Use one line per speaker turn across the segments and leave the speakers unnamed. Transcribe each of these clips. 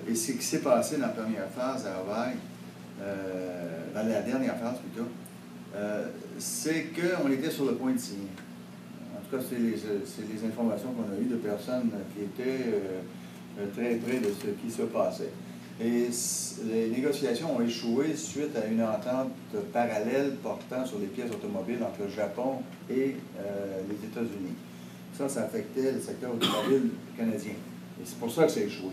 et ce qui s'est passé dans la première phase à Havaï, dans la dernière phase plutôt, c'est qu'on était sur le point de signer. En tout cas, c'est les informations qu'on a eues de personnes qui étaient très près de ce qui se passait. Et les négociations ont échoué suite à une entente parallèle portant sur les pièces automobiles entre le Japon et les États-Unis. Ça affectait le secteur automobile canadien. Et c'est pour ça que ça a échoué.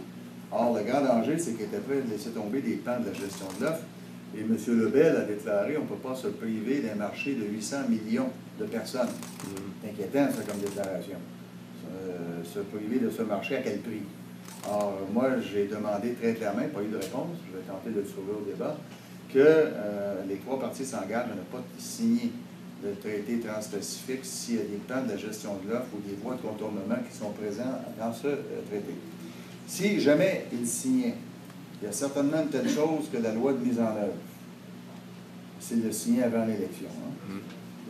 Or, le grand danger, c'est qu'il était prêt de laisser tomber des pans de la gestion de l'offre. Et M. Lebel a déclaré qu'on ne peut pas se priver d'un marché de 800 millions de personnes. C'est inquiétant, ça, comme déclaration. Se priver de ce marché, à quel prix? Or, moi, j'ai demandé très clairement, pas eu de réponse, je vais tenter de le sauver au débat, que les trois parties s'engagent à ne pas signer le traité transpacifique s'il y a des plans de la gestion de l'offre ou des voies de contournement qui sont présents dans ce traité. Si jamais ils signaient, il y a certainement une telle chose que la loi de mise en œuvre. C'est de le signer avant l'élection. Hein?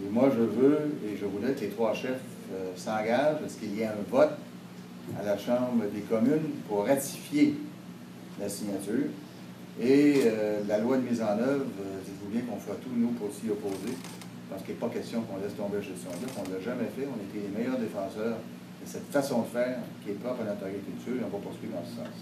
Et moi, je veux, et je voudrais que les trois chefs s'engagent à ce qu'il y ait un vote à la Chambre des communes pour ratifier la signature. Et la loi de mise en œuvre, dites-vous bien qu'on fera tout, nous, pour s'y opposer, parce qu'il n'est pas question qu'on laisse tomber la gestion de l'offre. On ne l'a jamais fait. On était les meilleurs défenseurs de cette façon de faire qui est propre à notre agriculture et on va poursuivre dans ce sens.